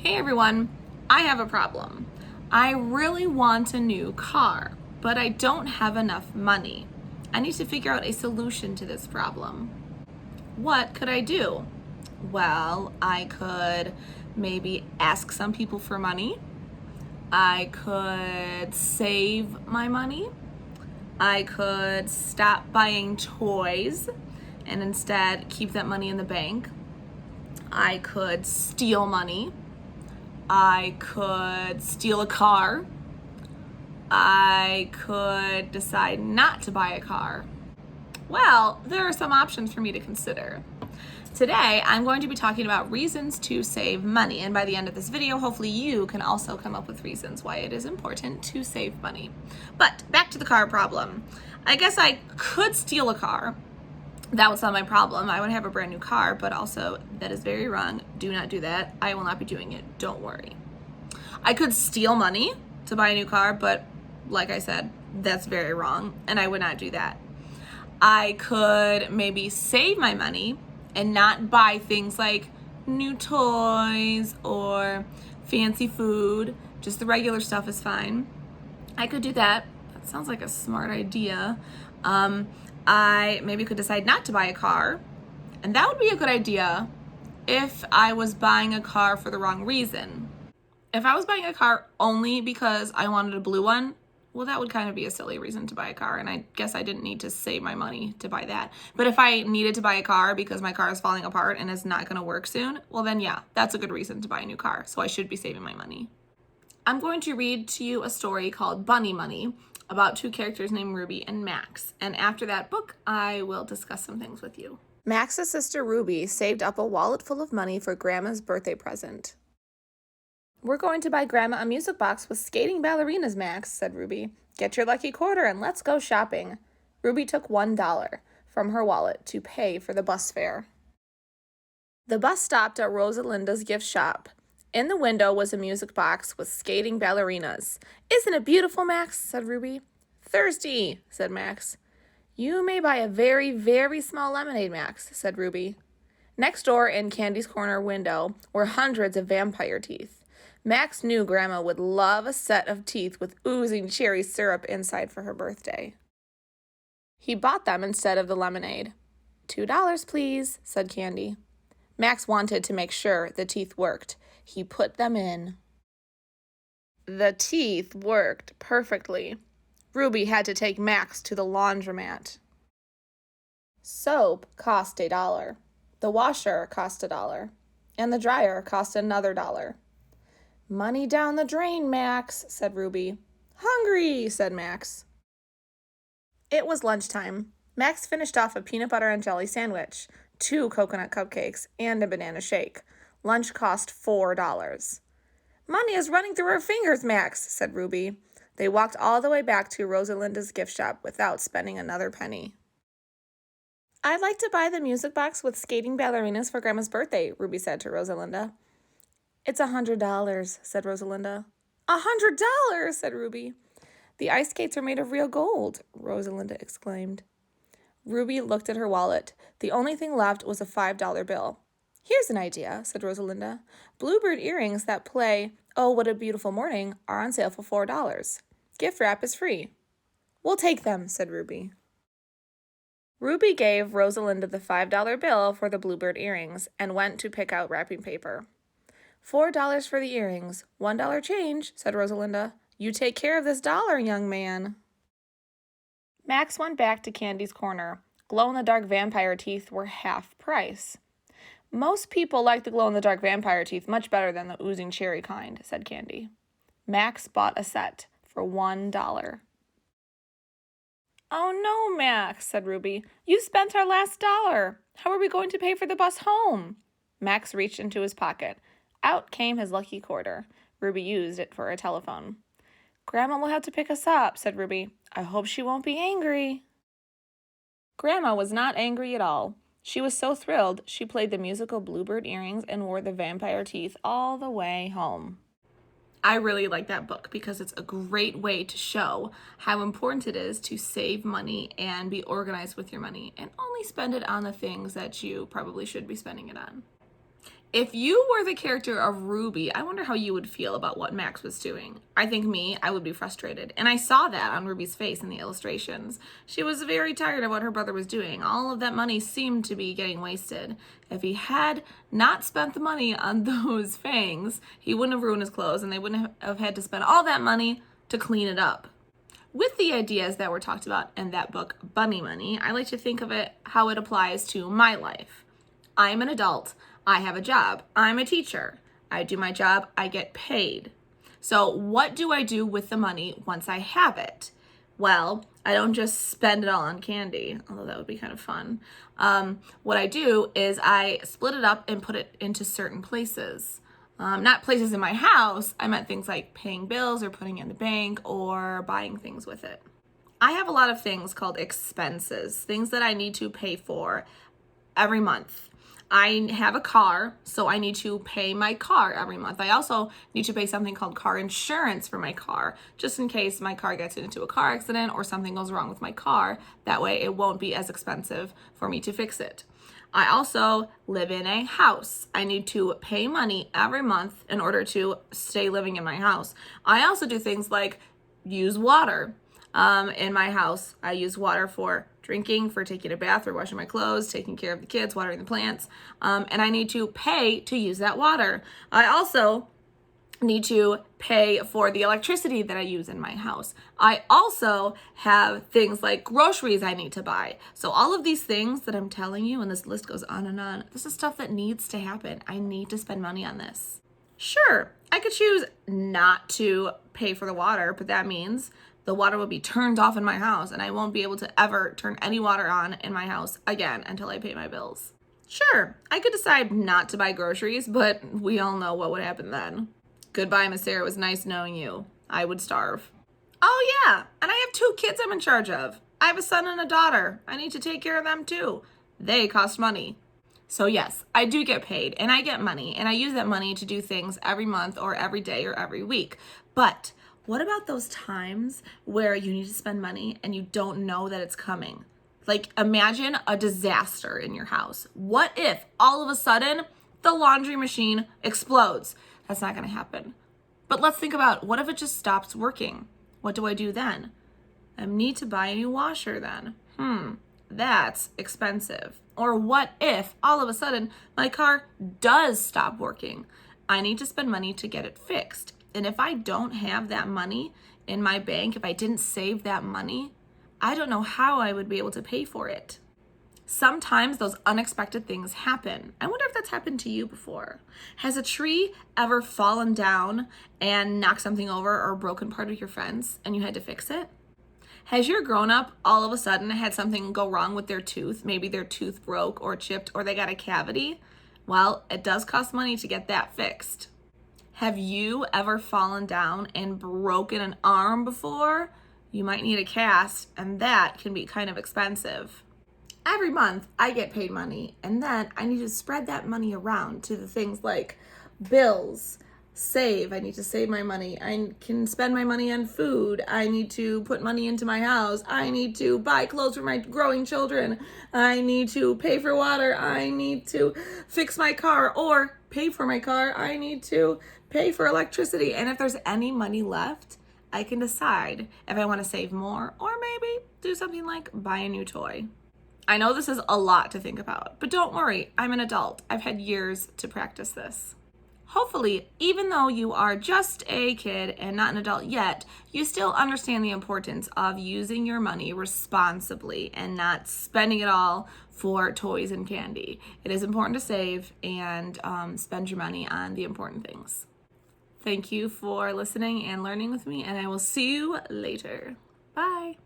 Hey everyone, I have a problem. I really want a new car, but I don't have enough money. I need to figure out a solution to this problem. What could I do? Well, I could maybe ask some people for money. I could save my money. I could stop buying toys and instead keep that money in the bank. I could steal money. I could steal a car. I could decide not to buy a car. Well, there are some options for me to consider. Today, I'm going to be talking about reasons to save money, and by the end of this video, hopefully you can also come up with reasons why it is important to save money. But back to the car problem. I guess I could steal a car. That would solve my problem. I would have a brand new car, but also that is very wrong. Do not do that. I will not be doing it. Don't worry. I could steal money to buy a new car, but like I said, that's very wrong, and I would not do that. I could maybe save my money and not buy things like new toys or fancy food. Just the regular stuff is fine. I could do that. That sounds like a smart idea. I maybe could decide not to buy a car, and that would be a good idea if I was buying a car for the wrong reason. If I was buying a car only because I wanted a blue one, well, that would kind of be a silly reason to buy a car, and I guess I didn't need to save my money to buy that. But if I needed to buy a car because my car is falling apart and is not going to work soon, well then yeah, that's a good reason to buy a new car, so I should be saving my money. I'm going to read to you a story called Bunny Money about two characters named Ruby and Max, and after that book, I will discuss some things with you. Max's sister Ruby saved up a wallet full of money for Grandma's birthday present. "We're going to buy Grandma a music box with skating ballerinas, Max," said Ruby. "Get your lucky quarter and let's go shopping." Ruby took $1 from her wallet to pay for the bus fare. The bus stopped at Rosalinda's gift shop. In the window was a music box with skating ballerinas. "Isn't it beautiful, Max?" said Ruby. "Thirsty," said Max. "You may buy a very, very small lemonade, Max," said Ruby. Next door in Candy's corner window were hundreds of vampire teeth. Max knew Grandma would love a set of teeth with oozing cherry syrup inside for her birthday. He bought them instead of the lemonade. $2, please," said Candy. Max wanted to make sure the teeth worked. He put them in. The teeth worked perfectly. Ruby had to take Max to the laundromat. Soap cost $1. The washer cost $1. And the dryer cost another $1. "Money down the drain, Max," said Ruby. "Hungry," said Max. It was lunchtime. Max finished off a peanut butter and jelly sandwich, 2 coconut cupcakes, and a banana shake. Lunch cost $4. "Money is running through our fingers, Max," said Ruby. They walked all the way back to Rosalinda's gift shop without spending another penny. "I'd like to buy the music box with skating ballerinas for Grandma's birthday," Ruby said to Rosalinda. "It's $100, said Rosalinda. $100, said Ruby. "The ice skates are made of real gold," Rosalinda exclaimed. Ruby looked at her wallet. The only thing left was a $5 bill. "Here's an idea," said Rosalinda. "Bluebird earrings that play 'Oh, What a Beautiful Morning' are on sale for $4. Gift wrap is free." "We'll take them," said Ruby. Ruby gave Rosalinda the $5 bill for the Bluebird earrings and went to pick out wrapping paper. $4 for the earrings, $1 change," said Rosalinda. "You take care of this dollar, young man." Max went back to Candy's corner. Glow-in-the-dark vampire teeth were half price. "Most people like the glow-in-the-dark vampire teeth much better than the oozing cherry kind," said Candy. Max bought a set for $1. "Oh no, Max," said Ruby. "You spent our last dollar. How are we going to pay for the bus home?" Max reached into his pocket. Out came his lucky quarter. Ruby used it for a telephone. "Grandma will have to pick us up," said Ruby. "I hope she won't be angry." Grandma was not angry at all. She was so thrilled, she played the musical Bluebird earrings and wore the vampire teeth all the way home. I really like that book because it's a great way to show how important it is to save money and be organized with your money and only spend it on the things that you probably should be spending it on. If you were the character of Ruby, I wonder how you would feel about what Max was doing. I think I would be frustrated. And I saw that on Ruby's face in the illustrations. She was very tired of what her brother was doing. All of that money seemed to be getting wasted. If he had not spent the money on those fangs, he wouldn't have ruined his clothes and they wouldn't have had to spend all that money to clean it up. With the ideas that were talked about in that book, Bunny Money, I like to think of it how it applies to my life. I'm an adult. I have a job. I'm a teacher. I do my job. I get paid. So what do I do with the money once I have it? Well, I don't just spend it all on candy, although that would be kind of fun. What I do is I split it up and put it into certain places. Not places in my house. I meant things like paying bills or putting in the bank or buying things with it. I have a lot of things called expenses, things that I need to pay for every month. I have a car, so I need to pay my car every month. I also need to pay something called car insurance for my car, just in case my car gets into a car accident or something goes wrong with my car. That way it won't be as expensive for me to fix it. I also live in a house. I need to pay money every month in order to stay living in my house. I also do things like use water. In my house, I use water for drinking, for taking a bath, for washing my clothes, taking care of the kids, watering the plants, and I need to pay to use that water. I also need to pay for the electricity that I use in my house. I also have things like groceries I need to buy. So all of these things that I'm telling you, and this list goes on, this is stuff that needs to happen. I need to spend money on this. Sure, I could choose not to pay for the water, but that means the water will be turned off in my house and I won't be able to ever turn any water on in my house again until I pay my bills. Sure, I could decide not to buy groceries, but we all know what would happen then. Goodbye, Miss Sarah. It was nice knowing you. I would starve. Oh yeah, and I have 2 kids I'm in charge of. I have a son and a daughter. I need to take care of them too. They cost money. So yes, I do get paid and I get money and I use that money to do things every month or every day or every week. But what about those times where you need to spend money and you don't know that it's coming? Like imagine a disaster in your house. What if all of a sudden the laundry machine explodes? That's not going to happen. But let's think about what if it just stops working? What do I do then? I need to buy a new washer then. That's expensive. Or what if all of a sudden my car does stop working? I need to spend money to get it fixed. And if I don't have that money in my bank, if I didn't save that money, I don't know how I would be able to pay for it. Sometimes those unexpected things happen. I wonder if that's happened to you before. Has a tree ever fallen down and knocked something over or broken part of your fence and you had to fix it? Has your grown-up all of a sudden had something go wrong with their tooth? Maybe their tooth broke or chipped or they got a cavity? Well, it does cost money to get that fixed. Have you ever fallen down and broken an arm before? You might need a cast, and that can be kind of expensive. Every month, I get paid money, and then I need to spread that money around to the things like bills, save. I need to save my money. I can spend my money on food. I need to put money into my house. I need to buy clothes for my growing children. I need to pay for water. I need to fix my car or pay for my car. I need to pay for electricity. And if there's any money left, I can decide if I want to save more or maybe do something like buy a new toy. I know this is a lot to think about, but don't worry, I'm an adult. I've had years to practice this. Hopefully, even though you are just a kid and not an adult yet, you still understand the importance of using your money responsibly and not spending it all for toys and candy. It is important to save and spend your money on the important things. Thank you for listening and learning with me, and I will see you later. Bye.